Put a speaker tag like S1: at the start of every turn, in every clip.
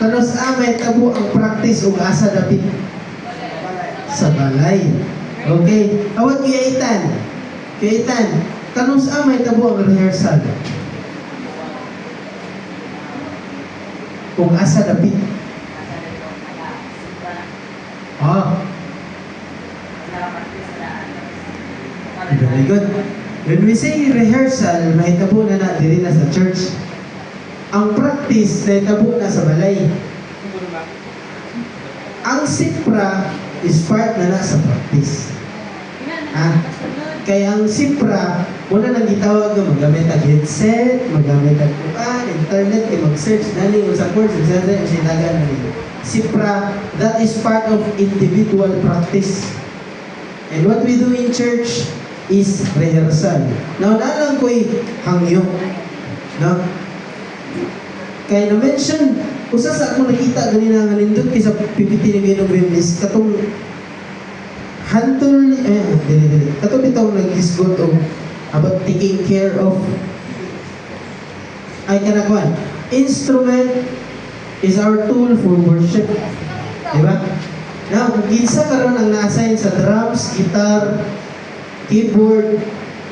S1: Kanos amay tabo ang practice ug asa dapit sa balay. Okay, awat kiyaitan. Kiyaitan, kanos amay tabo ang rehearsal ug asa dapit. Very good. When we say rehearsal, mahitabo na diri na sa church. Ang practice, mahitabo na sa balay. Ang sipra is part na sa practice. Kaya ang sipra, muna nang gitawag na magamit ang headset, magamit ang internet, mag-search na rin sa course, ang sinagan na rin. Sipra, that is part of individual practice. And what we do in church is rehearsal. Now, nalang ko'y hangyo. No? Kaya na-mention, usa sa akong nakita ganina nga nindot kaysa PPT ni Ginong Biblis, katong hantol, katong bitaw nag-isgot o about taking care of kanakwan. Instrument is our tool for worship. Diba? Now, ginsa karon ang na-assign sa drums, guitar, keyboard,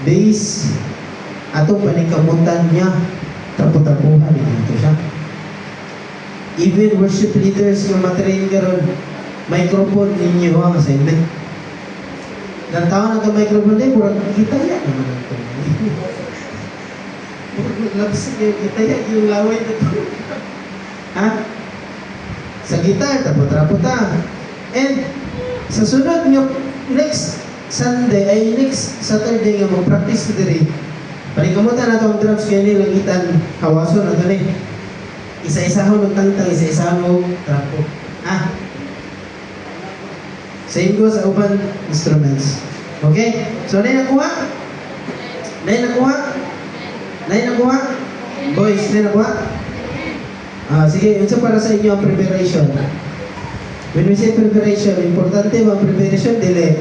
S1: bass, atong panikamutan niya, trapo-trapuhan dito siya. Even worship leaders nga matrain karon, microphone ninyo ang assignment. Nang tao na microphone din, murag kita yan naman ang ito. Murag labs niya, kita yan yung laway na ito. Sa gitar, trapo-trapo ta. And sa sunod nga, next Saturday nga mag-practice ko diri. Panikamutan na ito ang drums kaya nilangitan hawason na ito isa-isahon ng tangtang, isa-isahon ng trapo. Same goes sa uban instruments. Okay? So, na nakuha? Boys, na nakuha? Sige, yun sa para sa inyo ang preparation. When we say preparation, importante ba ang preparation? Dili.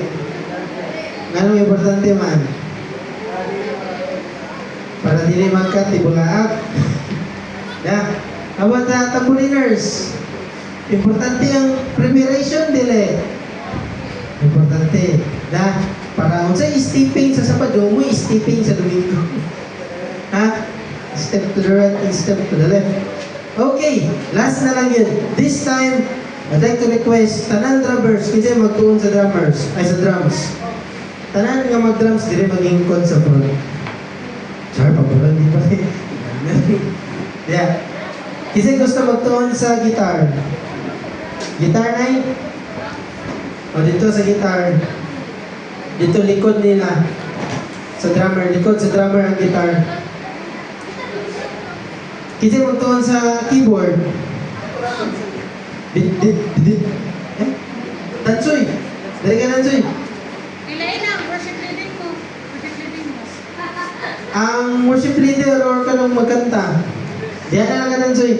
S1: Anong importante man? Para dili magkat, ibulaak. How about the tamboliners? Importante ang preparation, dili. Importante. Para kung sa stepping sa Sabado, mo stepping sa Domingo. Step to the right and step to the left. Okay, last na lang yun. This time, I'd like to request tanan drummers, kasi magtuon sa drums. Tanan nga mag-drums, dire mag-ingkod sa front. Char, pabulan, di ba? Yeah. Kasi gusto magtuon sa guitar. Guitar na yun. O dito sa guitar. Dito likod nila. Sa drummer. Likod sa drummer ang guitar. Kasi magtuon sa keyboard. Tansoy. Dari ka Tansoy.
S2: Pilain ang worship leading mo.
S1: Ang worship leader or kanong magkanta. Diyan na lang ka Tansoy.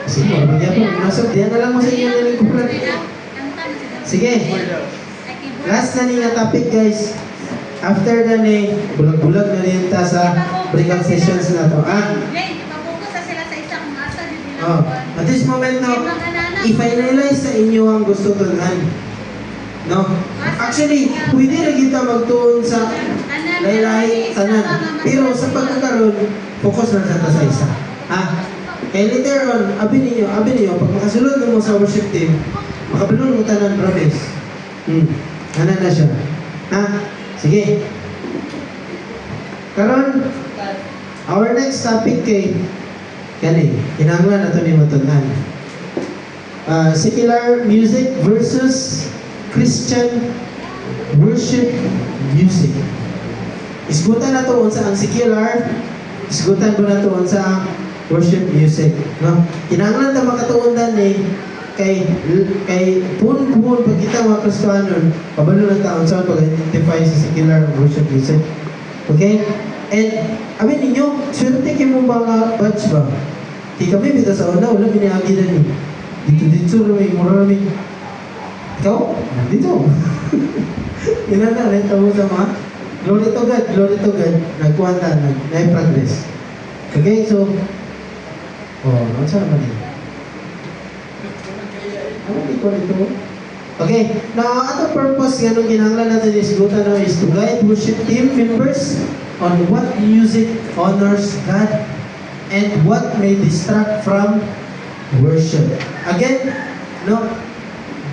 S1: Sige, diyan na lang mo sa inyo nalingkuran. Sige. Last na nga topic guys. After na bulag-bulag na rin ta sa breakout sessions na to.
S2: Ipapokus na sila sa isang masa.
S1: At this moment now, i-finalize sa inyo ang gusto tunan. No? Actually, pwede na kita magtuon sa laylay tanan. Pero sa pagkakaroon, focus na sa isa. Kaya later on, abi ninyo, pag makasulod mo sa worship team, makapilun mo tanan promise. Ano na siya? Sige. Karon, our next topic kay kinahanglan nato ni matunan. Secular music versus Christian worship music. Isgutan na to unsa ang secular, isgutan ko na to unsa ang worship music, no? Kinahanglan ta makatuon kay pun pag kita mga Kristiyanon, kabalo na taon sa pag-identify sa secular worship music. Okay? And amin ninyo, swerte kayo mo mga batch ba? Di kami bita sa una, wala binihagi na ni. Dito may mura namin. Ikaw? Dito. Inana, rin tamo sa mga glory to God. Nagkuhan na, nag-progress. Okay, so Oh, ano sa naman yun? Ano di ko nito? Okay, now ato purpose nga nung ginahanglan natin isgutan no, is to guide worship team members on what music honors God and what may distract from worship. Again, no,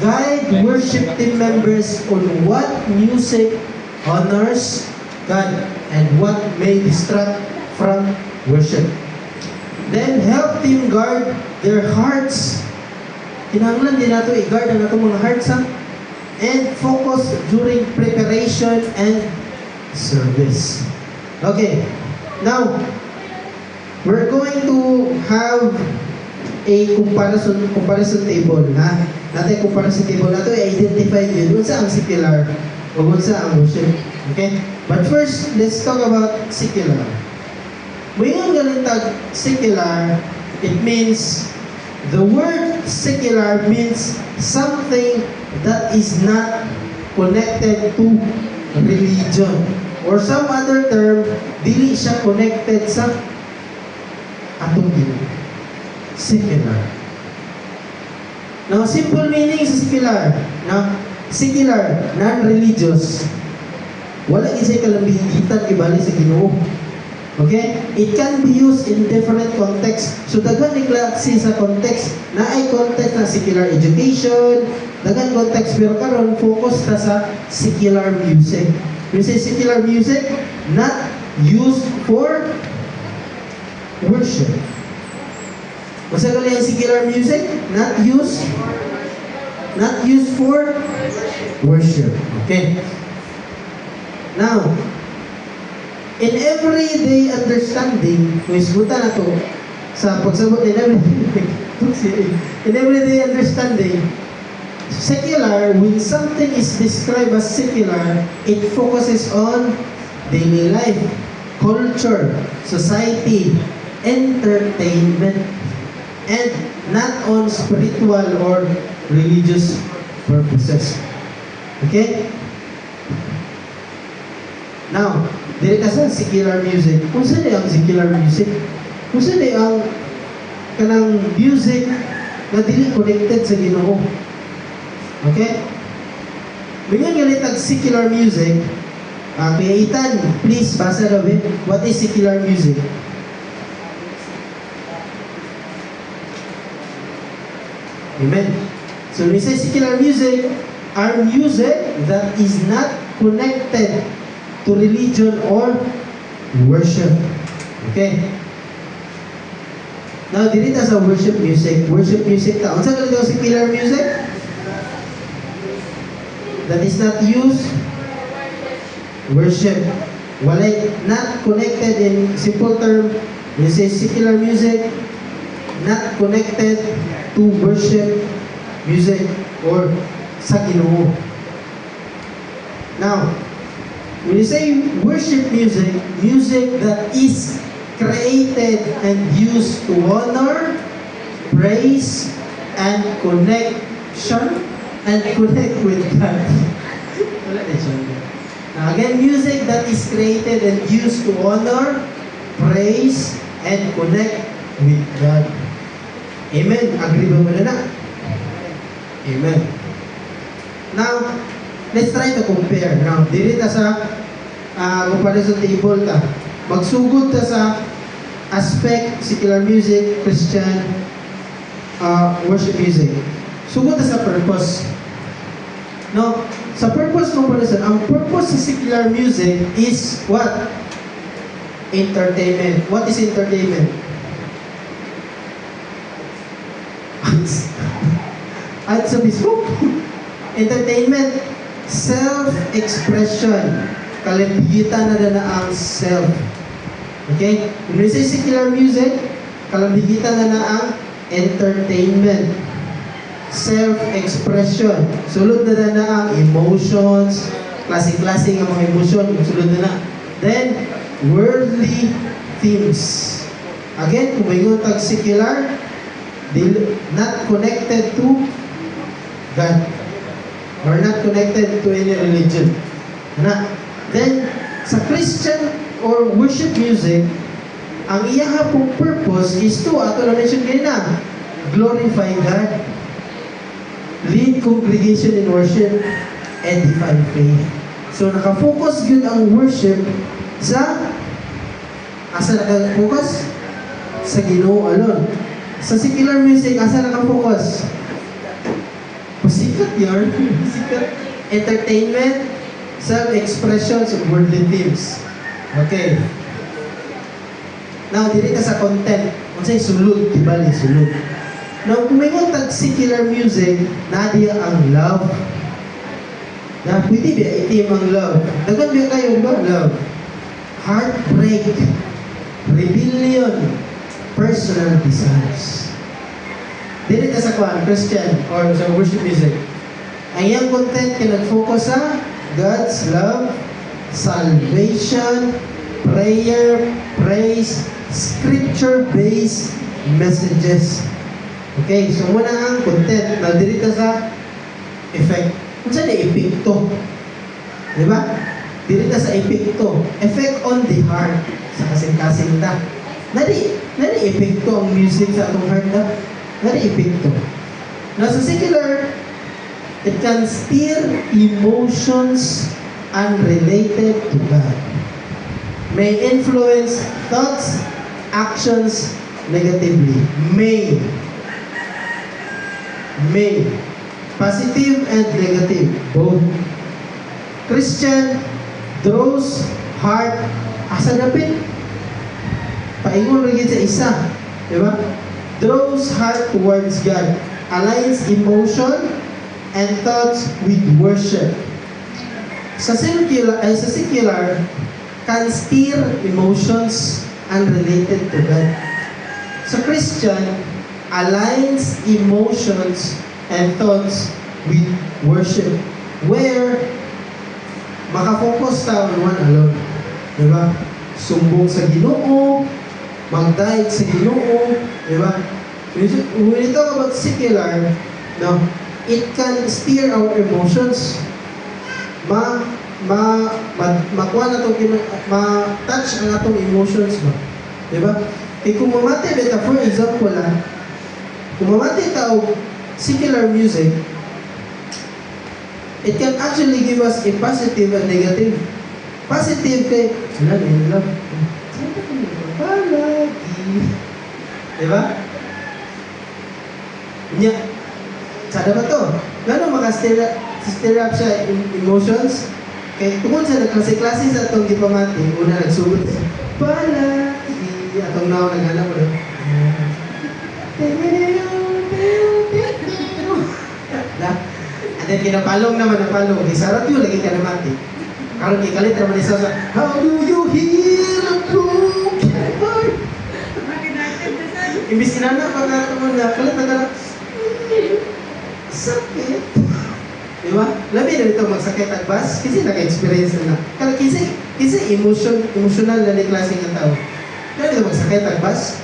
S1: guide worship team members on what music honors God and what may distract from worship. Then help team guard their hearts. Kinahanglan din nato i-guard ang atong mga hearts ha? And focus during preparation and service. Okay, now we're going to have a comparison table ha. Natin comparison table nato i-identify yun unsa ang secular o unsa ang worship. Okay? But first, let's talk about secular. Mayroon galing tag secular, it means the word secular means something that is not connected to religion. Or some other term, dili siya connected sa atong Ginoo. Secular. Now, simple meaning sa secular. Now, secular, non-religious. Wala isa'y kalambigitan ibali sa Ginoo. Okay? It can be used in different context. So, daghan ni klase sa context. Na ay context na secular education, daghan context, pero karon focus ta sa secular music. When you say secular music, not used for worship. Masa gali ang secular music? Not used for worship. Okay? Now, in everyday understanding, kung isgutan na to, sa pagsabot in everyday understanding, secular, when something is described as secular, it focuses on daily life, culture, society, entertainment, and not on spiritual or religious purposes. Okay? Now, dili ka sa secular music. Kung saan ang secular music? Kung saan ang kanang music na dili connected sa Ginoo. Okay? Bigyan galit ang secular music. Kuya Ethan, please basa daw eh. What is secular music? Amen. So when we say secular music, are music that is not connected to religion or worship. Okay? Now, dito sa worship music. Worship music ta. Unsa gali daw secular music? That is not used worship. Walay not connected in simple term. When you say secular music, not connected to worship music or sa Ginoo. Now, when you say worship music, music that is created and used to honor, praise, and connection and connect with God. Now again, music that is created and used to honor, praise, and connect with God. Amen. Agree ba mo na? Amen. Now, let's try to compare. Now, dili ta sa comparison table ta. Magsugod ta sa aspect secular music, Christian worship music. Sugod ta sa purpose. No, sa purpose comparison, ang purpose sa secular music is what? Entertainment. What is entertainment? At sa Facebook, entertainment, self-expression. Kalambigitan na ang self. Okay? When we say secular music, kalambigitan na ang entertainment. Self-expression. Sulod na ang emotions, klase-klase ng mga emotion, sulod na. Then, worldly themes. Again, kung may tag secular, not connected to God or not connected to any religion. Then, sa Christian or worship music, ang iya pong purpose is to, ato na mention kanina, glorify God, lead congregation in worship, edify faith. So nakafocus yun ang worship sa asa nakafocus? Sa Ginoo alone. Sa secular music, asa nakafocus? Pasikat yun. Pasikat. Entertainment, self-expressions, worldly themes. Okay. Now, dili ka sa content. Kung sa'y sulod, tibali, sulod. Now, kung may tag secular music, nadiya ang love. Na pwede ba itim ang love? Dagan ba kayo ba? Love. Heartbreak. Rebellion. Personal desires. Dili ka sa kwan, Christian or sa worship music. Ang iyang content ka nag-focus sa God's love, salvation, prayer, praise, scripture-based messages. Okay, so muna ang content na dili ka sa effect. Kung saan na epekto? Diba? Dili ka sa epekto. Effect on the heart. Sa kasing-kasing ta. Nari epekto ang music sa atong heart na. Nari epekto. Now sa secular, it can stir emotions unrelated to God. May influence thoughts, actions negatively. May. Positive and negative, both. Christian draws heart asa dapit. Paingon rin sa isa, di ba? Draws heart towards God, aligns emotion and thoughts with worship. Sa secular can stir emotions unrelated to God. Sa Christian, aligns emotions and thoughts with worship, where makafocus ta on one alone. Diba? Sumbong sa Ginoo, magdayeg sa Ginoo, diba? When we talk about secular, no, it can steer our emotions. Makuha na itong, ma-touch ang atong emotions ba? Diba? Kung mamati, beta, for example, kung mamati ka o secular music, it can actually give us a positive and negative. Positive kay, sila na in love. Palagi. Diba? Nya, sada ba to? Gano'n maka-stir up siya emotions? Kaya tungkol sa nagklase-klase sa itong gipamati, una nagsugod siya, palagi. Atong naon naghanap mo na. And then kinapalong naman ang palong. Isarap yun, lagi ka na mati. Karon kikalit naman isa sa, how do you heal a broken heart? Imbis sinana pa ka naman na, kalit na ka na, sakit. Diba? Labi na ito magsakit at bas, kasi naka-experience na. Kasi emotional na ni klase ng tao. Labi ito magsakit at bas.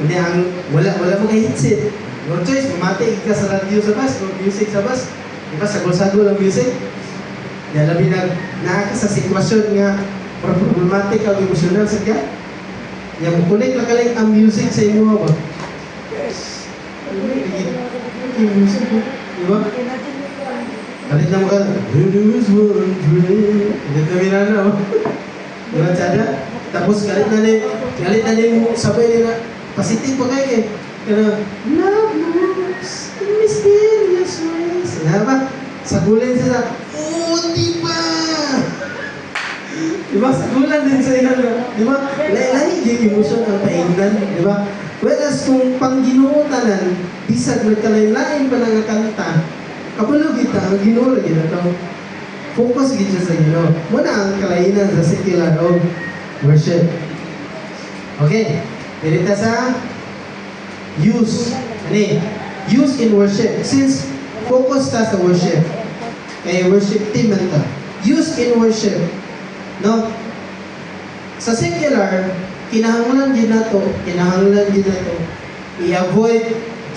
S1: Hindi ang, wala mo ka-headset. No choice, mamati ka sa radio sa bus, no music sa bus. Diba, sagol-sagol ang music. Yan, labi na sa sitwasyon nga problematic ang emotional sa ka. Yan, mukulik lang kaling ang music sa inyo ba? Yes. Yung music mo. Diba? Galit na mo ka. There is one dream. Galit na minana, oh. Diba, tsada? Tapos galit na mo sabay nila. Positive pa kayo eh. Kaya, love moves in mysterious ways. Ano ba? Sagulan siya sa, diba? Diba? Sagulan din sa ilan. Diba? Lahi yung emotion ang paingnan. Diba? Whereas kung pangginuotanan, bisag nagkalain-lain pa ng kanta, kapalo kita, ang ginoo lagi na ito. Focus kita sa ginoo. Muna ang kalainan sa secular o worship. Okay. Dirita sa use. Ano use in worship. Since focus ta sa worship. Kaya worship team man ta. Use in worship. No? Sa secular, kinahanglan din na to i-avoid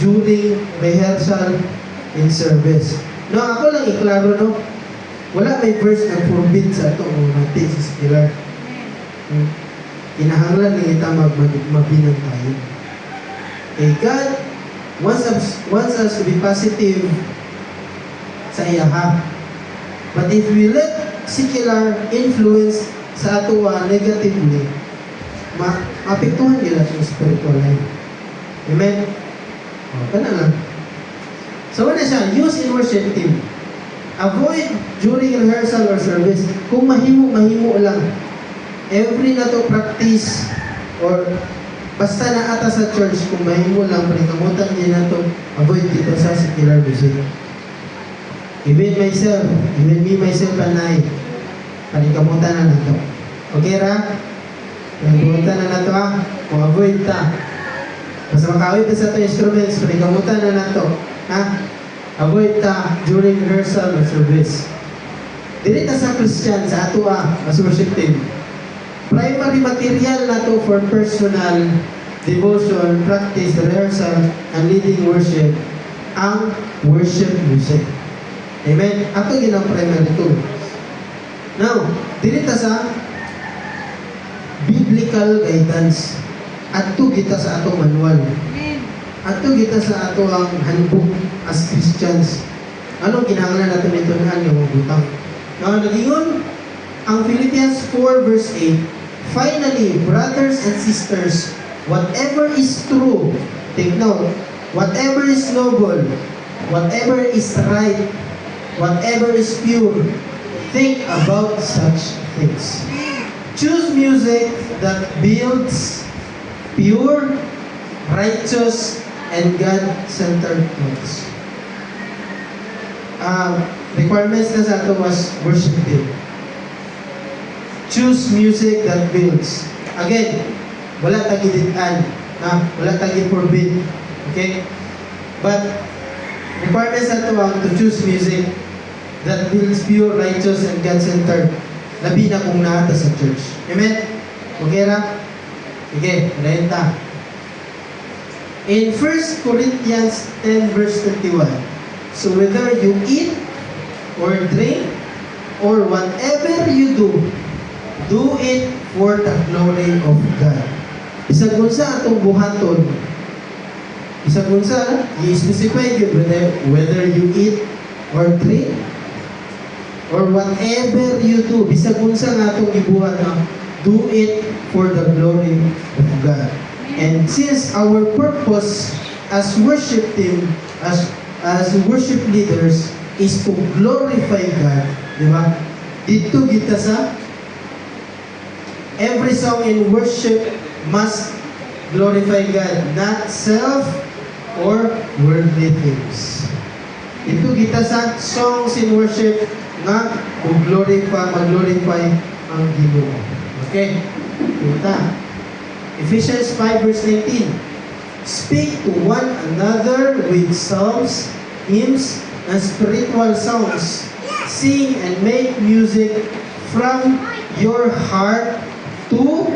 S1: during rehearsal in service. No, ako lang iklaro, no? Wala may verse na forbid sa ito o natin sa secular. kinahanglan ni ita mabinantayan. Okay, God wants us to be positive sa iyaha. But if we let secular influence sa ato negatively, maapektuhan nila yung spiritual life. Amen? O, kana lang. So, ano siya? Use in worship team. Avoid during rehearsal or service. Kung mahimo lang. Every na to practice or basta na ata sa church, kung mahimo lang, panikamutan niya na to, avoid dito sa secular music. Even me myself, panay, panikamutan na to. Okay ra? Panikamutan na to ha? Kung avoid ta. Basta makawid na sa ito instruments, panikamutan na to. Ha? Avoid ta during rehearsal or service. Dili ta sa Christian, sa ato as worship team. Primary material na to for personal devotion, practice, rehearsal, and leading worship, ang worship music. Amen? Ato ginang primary tool. Now, dili ta sa biblical guidance. Ato kita sa ato manual.
S2: Amen.
S1: Ato kita sa ato ang handbook as Christians. Anong kinahanglan natin ito na yung butang? Now, nagingon ang Philippians 4 verse 8, finally, brothers and sisters, whatever is true, take note, whatever is noble, whatever is right, whatever is pure, think about such things. Choose music that builds pure, righteous, and God-centered thoughts. Requirements na sa ito was worship team. Choose music that builds. Again, wala tagiditan, wala tagi-forbid. Okay? But, requirements na ito to choose music that builds pure, righteous, and God-centered. Labi na kung naata sa church. Amen? Okay ra? Okay, renta. In 1 Corinthians 10 verse 21, so whether you eat or drink or whatever you do it for the glory of God. Bisag unsa atong buhaton, bisag unsa i-specify yun whether you eat or drink or whatever you do, bisag unsa nga atong gibuhat do it for the glory of God. And since our purpose as worship team, as worship leaders, is to glorify God, di ba? Dito kita sa every song in worship must glorify God, not self or worldly things. Dito kita sa songs in worship nga mag-glorify ang Ginoo. Okay? Kita. Ephesians 5 verse 19. Speak to one another with psalms, hymns, and spiritual songs. Sing and make music from your heart to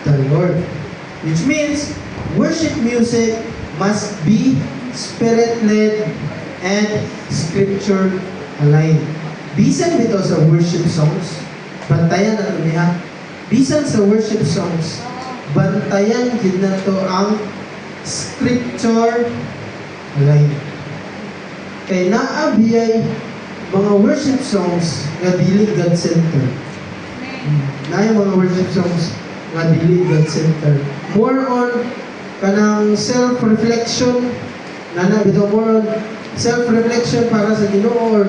S1: the Lord. Which means, worship music must be spirit-led and scripture-aligned. Bisan dito sa worship songs, bantayan na niya. Bisan sa worship songs, bantayan din na to ang scripture aligned. Kay naabiyay mga worship songs nga dili God-centered. Na yung mga worship songs nga dili God-centered. More on kanang self-reflection, more on self-reflection para sa Ginoo or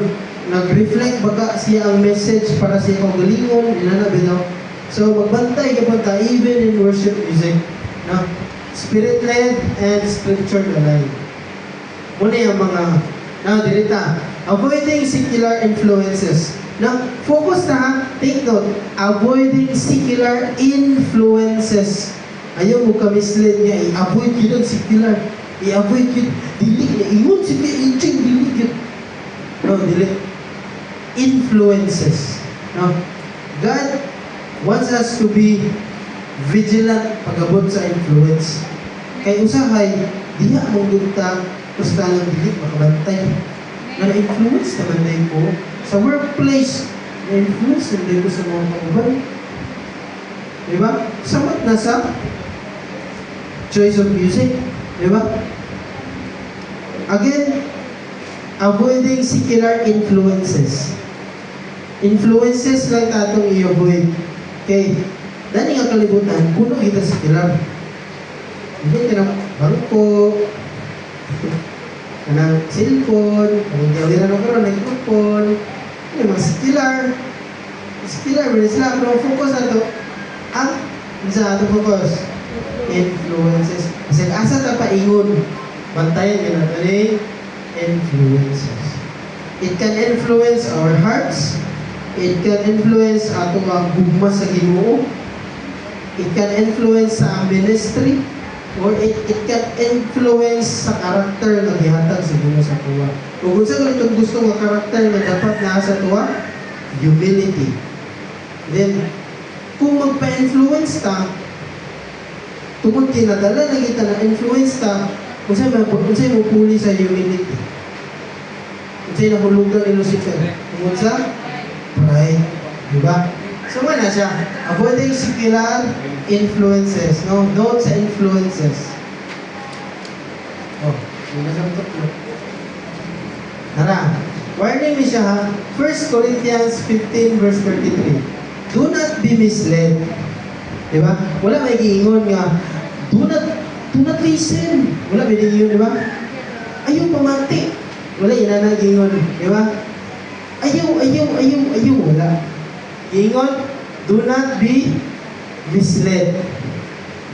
S1: nag-reflect baga siya ang message para sa iyang galingon, bitaw. So, magbantay kapag even in worship music, na spirit-led and scripture-aligned. Muna yung mga, dirita, avoiding secular influences. Now, focus na ha, take note, avoiding secular influences. Ayaw mo ka-mislead niya, i-avoid yun ang secular. I-avoid yun, dili, iyon, dili yun. No, dili. Influences. No, God wants us to be vigilant pag-abot sa influence. Kay usahay, diha mong gunta, basta lang dili makabantay. Na na-influence naman na ko sa workplace, na-influence naman ko sa mga kauban. Di ba? Samot na sa choice of music. Di ba? Again, avoiding secular influences. Influences lang tatong i-avoid. Okay. Dani nga kalibutan, puno kita secular. Hindi ka ng bangko, kanang cellphone, kanang gawiran ng karoon, nag-phone, yung mga secular. Secular, pero sila, pero focus na ito. Ang, isa ito focus? Influences. Kasi asa ta paingon, bantayan ka na ito influences. It can influence our hearts. It can influence ato ang gugma sa Ginoo. It can influence sa ministry. Or it can influence sa karakter na gihatag sa Ginoo sa tuwa. Kung unsa man itong gusto nga karakter na dapat naa sa tuwa, humility. Then, kung magpa-influence ta, tungkol kinadala na kita na influence ta, unsay mo puli sa humility. Unsay nahulugan ni Lucifer. Tungkol sa pride. Diba? So, na siya. Avoiding secular influences. No? Note sa influences. Oh, yun na sa tutlo. Tara. Warning niya siya ha. 1 Corinthians 15 verse 33. Do not be misled. Diba? Wala may giingon nga. Do not listen. Wala may giingon, diba? Ayaw pamati. Wala inanang giingon. Diba? Ayaw. Wala. Giingon, do not be misled.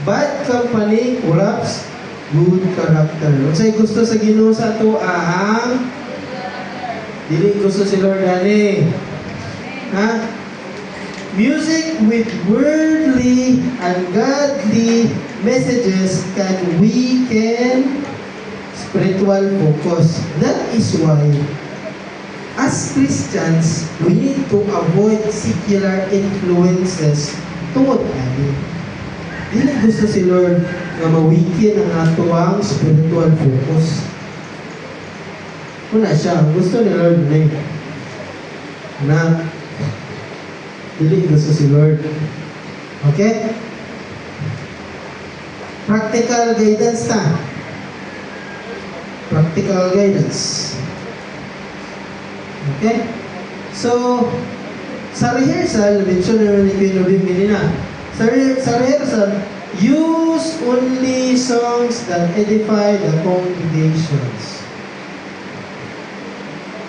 S1: Bad company corrupts good character. Kung sa'yo gusto sa Ginoo sa ito, ahang dili gusto si Lord ani. Ha? Music with worldly and godly messages can weaken spiritual focus. That is why as Christians, we need to avoid secular influences tungod ani. Dili gusto si Lord na mawikin ang atuang spiritual focus. Una siya, gusto ni Lord na dili gusto si Lord. Okay? Practical guidance ta. Practical guidance. Okay? So, sa rehearsal, mention naman ni Queen Rubin Minina. Sa rehearsal, use only songs that edify the congregations.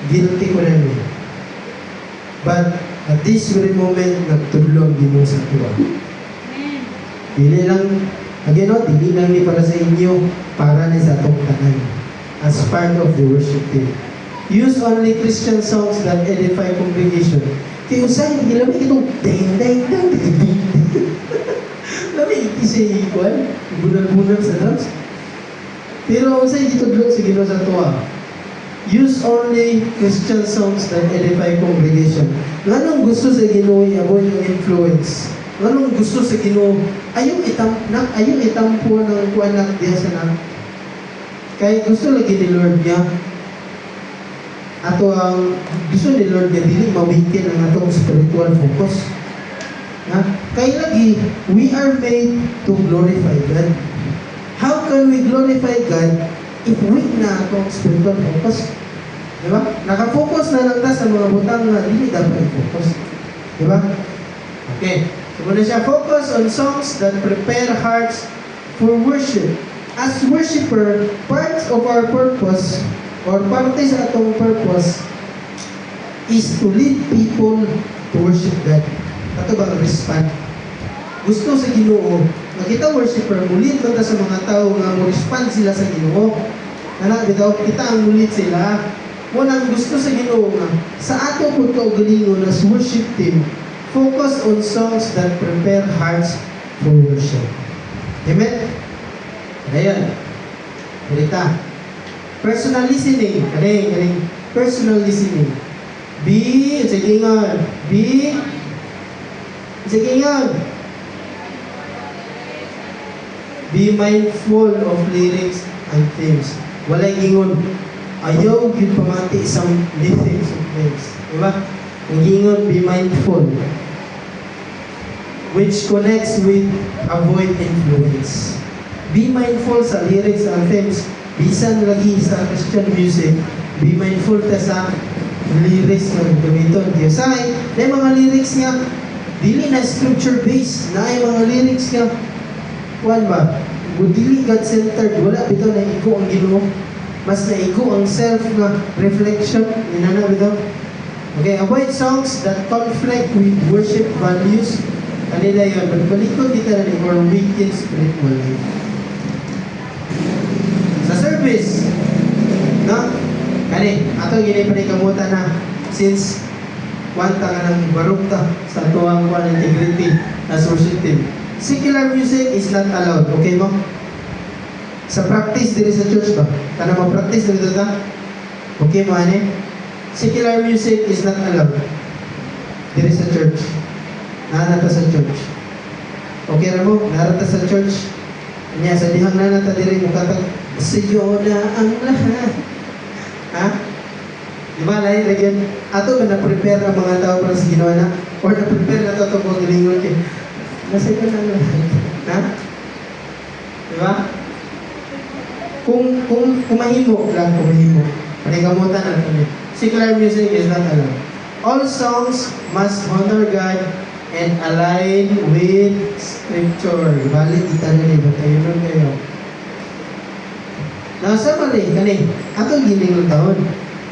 S1: Guilty ko rin. But, at this very moment, nagtulong din mo sa tuwa. Dili lang, again, no, dili lang ni para sa inyo, para ni sa atong tanan. As part of the worship team. Use only Christian songs that edify congregation. Kaya usahin, lamig itong ding. Lamig iti siya ikuan, bunal-bunal sa drums. Pero usahin ito doon sa Ginoo sa tuwa. Use only Christian songs that edify congregation. Nganong gusto sa Ginoo i-avoid yung influence? Nganong gusto sa Ginoo ayaw itampo ng kuanak diya sa na. Kaya gusto lagi ni Lord niya. Ato ang gusto ni Lord niya dili mawikin ang atong spiritual focus. Ha? Kaya lagi we are made to glorify God. How can we glorify God if weak na atong spiritual focus? Diba? Nakafocus na lang ta sa mga butang na hindi dapat i-focus. Diba? Okay. So muna siya, focus on songs that prepare hearts for worship. As worshiper, part of our purpose or parte sa atong purpose is to lead people to worship God. Ato bang respond? Gusto sa Ginoo, nakita worshiper, mulit man ta sa mga tao nga mo respond sila sa Ginoo. Ana bitaw kita ang mulit sila. Munang gusto sa Ginoo nga sa ato pud kaugalingon as worship team, focus on songs that prepare hearts for worship. Amen. Ayan. Berita. Personal listening. Kaling. Personal listening. Sige nga. Be mindful of lyrics and themes. Walay gingon. Ayaw yun pamati isang lyrics and themes. Diba? Ang gingon, be mindful. which connects with avoid influence. Be mindful sa lyrics anthems. Bisan lagi sa Christian music, be mindful ta sa lyrics na gamiton. Kasi may mga lyrics nga dili na scripture based, na ay mga lyrics nga kuan ba? Dili God-centered, wala bitaw na igo ang Ginoo. Mas na igo ang self nga reflection, inana bitaw. Okay, avoid songs that conflict with worship values. Kanila yun, magbalikod kita na ni or wicked spiritual life. Sa service, no? Kani, ato gini pa ni kamuta na since kwanta ka ng barukta sa tuwang kuan integrity as worship team. Secular music is not allowed, okay mo? Sa practice diri sa church ba? Kana mo practice diri ta? Okay mo ani? Secular music is not allowed diri sa church. Nanata sa church. Okay ra mo? Narata sa church. Nya sa dihang nanata diri mo katag siyo na ang lahat. Ha? Di ba, lain lagi ato ba na-prepare ang mga tao para sa ginawa na? Or na-prepare na ito ito kung gilingon kayo? Nasa ka na lahat. Ha? Di ba? Kung mahimo lang, kung mahimo. Panikamutan na ito. Secular music is not allowed. All songs must honor God and align with Scripture. Balik kita na ni Batayo nun kayo. Nasa mali, kani, ato giling taon.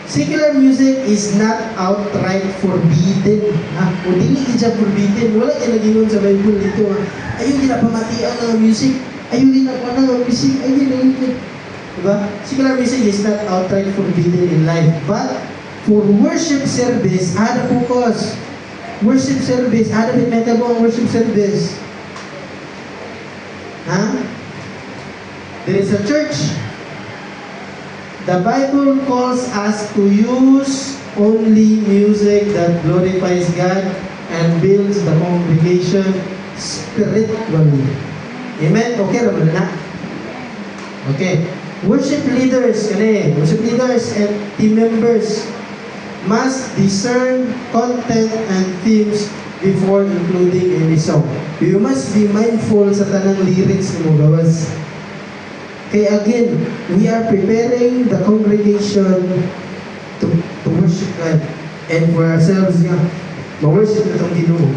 S1: Secular music is not outright forbidden. Ha? O dili kita forbidden. Wala ka nagingon sa Bible dito. Ayaw gina pamatian ng music. Ayaw gina pa ng music. Ayaw gina. Diba? Secular music is not outright forbidden in life. But for worship service, ada focus. Worship service, ada bitmeta mo ang worship service. Ha? There is a church. The Bible calls us to use only music that glorifies God and builds the congregation spiritually. Amen? Okay naman na? Okay. Worship leaders and team members must discern content and themes before including any song. You must be mindful sa tanang lyrics mo gawas. Kaya again, we are preparing the congregation to worship God and for ourselves nga, ma-worship na itong Ginoo.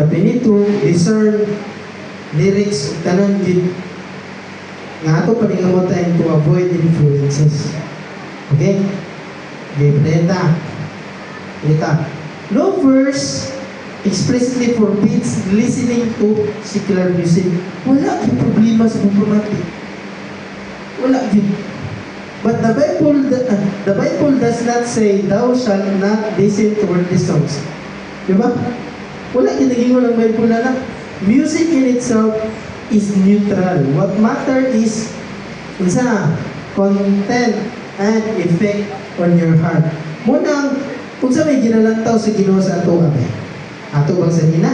S1: But we need to discern lyrics tanan din nga ato paningamutan to avoid influences. Okay? Okay, Preta. No verse explicitly forbids listening to secular music. Wala yung problema sa pagpamati. Wala yun. But the Bible does not say, thou shalt not listen to worldly songs. Diba? Wala yung naging walang Bible na music in itself is neutral. What matter is content and effect on your heart. Munang, kung sa may ginalantaw sa Ginoo sa ato kami, ato bang sa hina?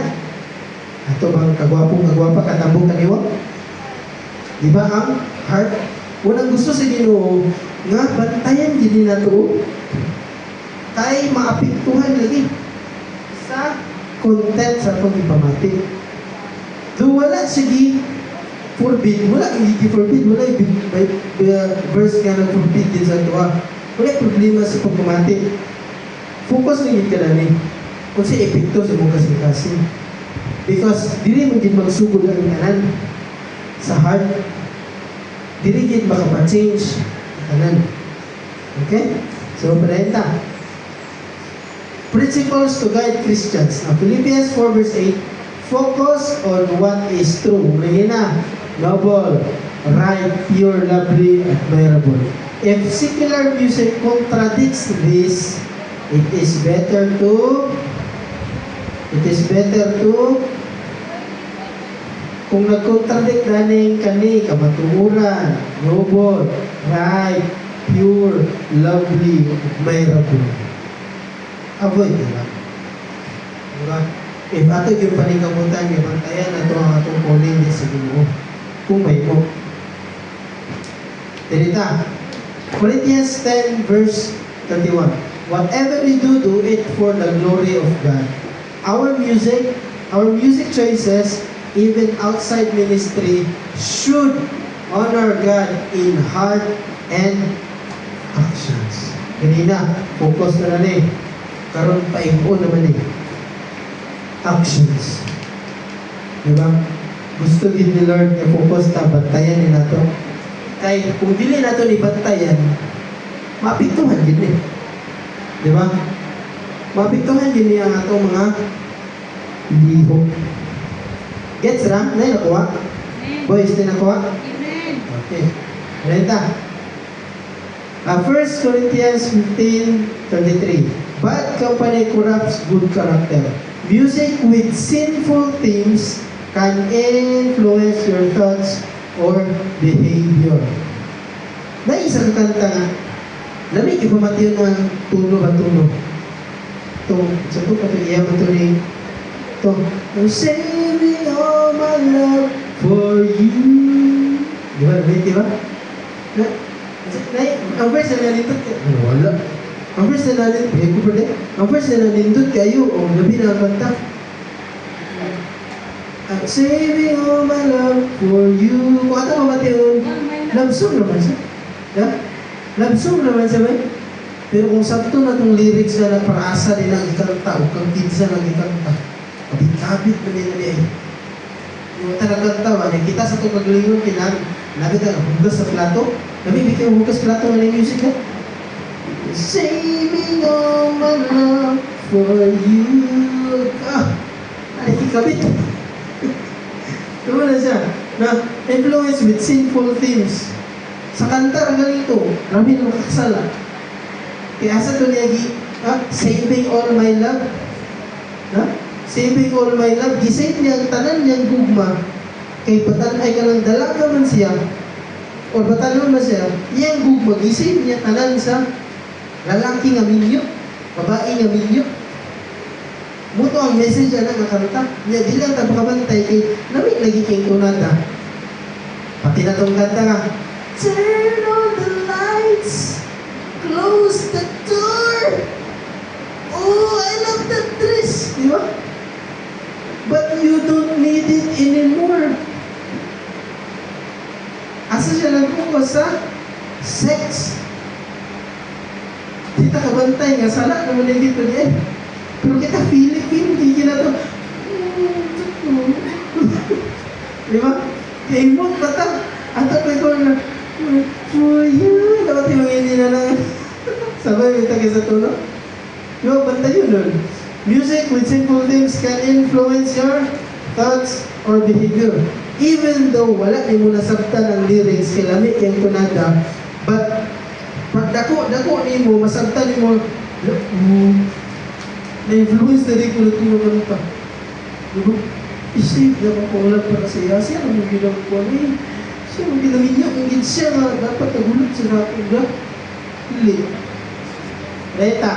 S1: Ato bang kagwapa, katambong kaniwa? Di ba ang heart? Unang gusto sa Ginoo nga bantayan gini na to kay maapektuhan lagi sa content sa itong ipamati. Do wala sige forbid, wala hindi forbid, wala verse nga nag-forbid din sa tuwa. Wala problema sa pagpamati. Focus na yun ka na ni kung si epekto sa mong kasing-kasing. Because dili mo din magsugod ang tanan sa heart. Dili din makapa-change tanan. Okay? So, panayta. Principles to guide Christians. Now, Philippians 4 verse 8, focus on what is true. Mahina, noble, right, pure, lovely, admirable. If secular music contradicts this, it is better to kung nag-contradict daning kani kamatuoran, noble, right, pure, lovely, admirable. Avoid nila. Diba? If ato yung panikamutan, yung bantayan na ito ang atong calling din sa Ginoo. Kung may mo. Dirita. Corinthians 10 verse 31. Whatever we do, do it for the glory of God. Our music our music choices, even outside ministry, should honor God in heart and actions. Ganina, focus na na eh. Karon paimpo naman eh. Actions. Diba? Gusto din ni Lord na focus na bantayan ni nato. Kaya kung dili nato ni bantayan, mapiktuhan din eh. Diba? Mapiktuhan din niya ang atong mga liho. Gets ra? Nay nakuha?
S2: Amen.
S1: Boys, din nakuha?
S2: Amen.
S1: Okay. Renta. 1 Corinthians 15:33. Bad company corrupts good character. Music with sinful themes can influence your thoughts or behavior. Na isang kanta nga, lamig ipamatiyon ng tuno ba tuno? Ito, sa ito pa ito, iya mo ito ni, ito, I'm saving all my love for you. Di ba, lamig, di ba? Ang verse na nalindot kayo, wala. Ang verse na nalindot, ang verse na nalindot kayo, o gabi na ang kanta. I'm saving all my love for you. Kung ato ba yun, love song naman siya. Yeah? Love song naman siya ba? Pero kung sakto na itong lyrics na nagparaasa din ang ikanta, o kang kinsa ng ikanta, kabit-kabit na nila niya eh. Yung talagang tawa, kita sa itong paglingon, nabi ka, hugas sa plato, nabi kayo hugas plato na yung music ha? Saving all my love for you. Nakikabit. Diba na siya? Na influence with sinful themes. Sa kanta, ang ganito, marami na makakasala. Kaya sa ito niya, saving all my love. Saving all my love. Gisave niya ang tanan niyang gugma. Kay patanay ka ng dalaga man siya, o batanon man siya, iyang gugma, gisave niya tanan sa lalaki nga minyo, babae nga minyo. Muto ang message na nakakanta. Niya, di lang tayo makabantay kay namit lagi kayong tunada. Pati na itong kanta nga, turn on the lights, close the door. Oh, I love that dress. Di ba? But you don't need it anymore. Asa siya nag-focus sa sex. Kita kabantay nga, sala naman yung dito niya. Pero kita Philippine, hindi kita to. Di ba? Kaya imot bata. Ato pa ikaw na, for you. Dapat yung hindi na lang. Sabay, may tagay sa tuno. Di ba, banta yun nun. Music with simple themes can influence your thoughts or behavior. Even though wala ni mo nasabtan ang lyrics, kilami kayong kunada, but pag dako ni mo, masabtan ni mo, na-influence na rin ko na tumagan pa. Diba? Isip na makulang para sa iya. Siya ang magilang ko eh. Siya ang ginawin niya. Kung siya nga, dapat nagulot sa natin ba? Hindi. Reta.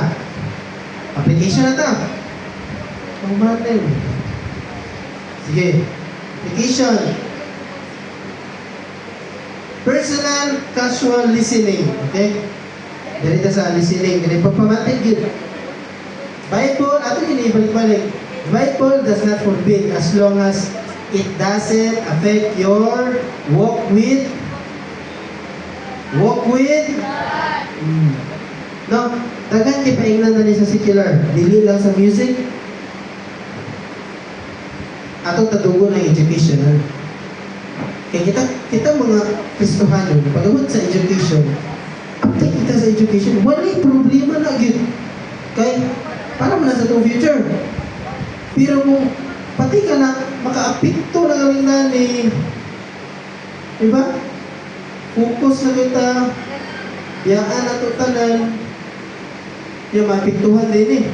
S1: Application na ta. Ang natin. Sige. Application. Personal casual listening. Okay? Ganito sa listening. Ganito pagpamatin yun. Bible, ato yun ibalik-balik. Bible does not forbid as long as it doesn't affect your walk with no, dagan kay paingnan na ni sa secular, dili lang sa music. Ato tadugo ng education. Kaya kita mga Kristohanon, pagabot sa education, update kita sa education, wala problema na gyud. Kay para man sa itong future. Pero kung pati ka na makaapikto na galing nani, diba? Focus na kita, biyaan na ito tanan, yung maapiktuhan din eh.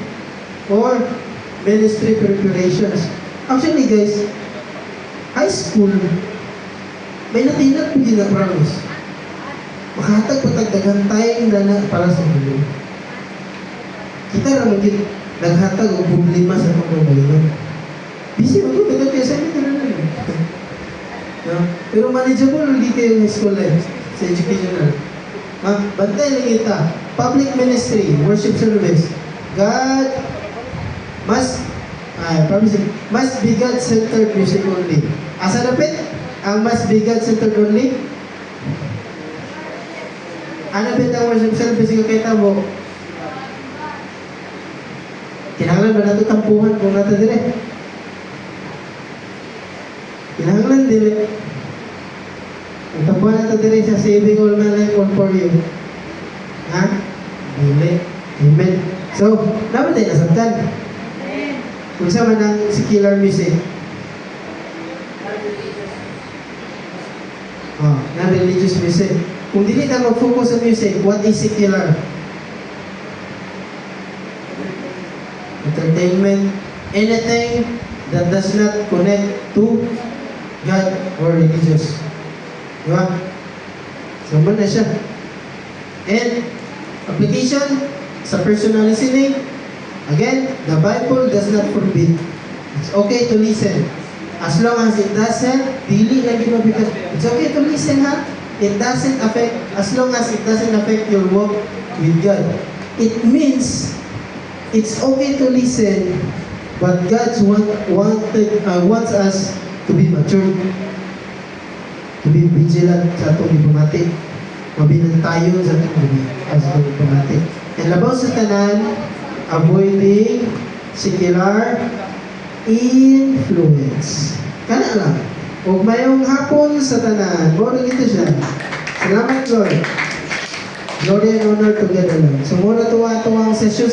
S1: Or ministry preparations. Actually guys, high school, may natinat hindi na promise. Makahatag patagdagan tayong dana para sa mundo. Kita naman din naghatag o problema sa mga mga busy mo ito, dagat kaya sa inyo na lang. Pero manageable hindi kayo high school life sa educational. Bantay lang kita. Public ministry, worship service. God must Music. Must be God-centered music only. Asa napit? Ang must be God-centered only? Ano ba ang worship service ko kay tamo? Kinahanglan ba nato tampuhan kung nato dire? Kinahanglan dire. Ang tampuhan nato dire sa saving all my life all for you. Ha? Dili. Amen. So, dapat tayo nasabtan. Kung saan man ang secular music. Non-religious music. Kung dili ka mag-focus sa music, what is secular? Entertainment, anything that does not connect to God or religious. Diba? So, man na siya. And, application sa personal listening, again, the Bible does not forbid. It's okay to listen. As long as it doesn't, dili lagi mo because it's okay to listen, ha? It doesn't affect, as long as it doesn't affect your walk with God. It means, it's okay to listen, but God wants us to be mature, to be vigilant sa itong ibumati, mabinantayon sa itong ibumati. And labaw sa tanan, avoiding secular influence. Kana lang. Huwag mayong hapon sa tanan. Muna gito siya. Salamat, Lord. Glory and honor together lang. So, muna tuwa-tuwang session.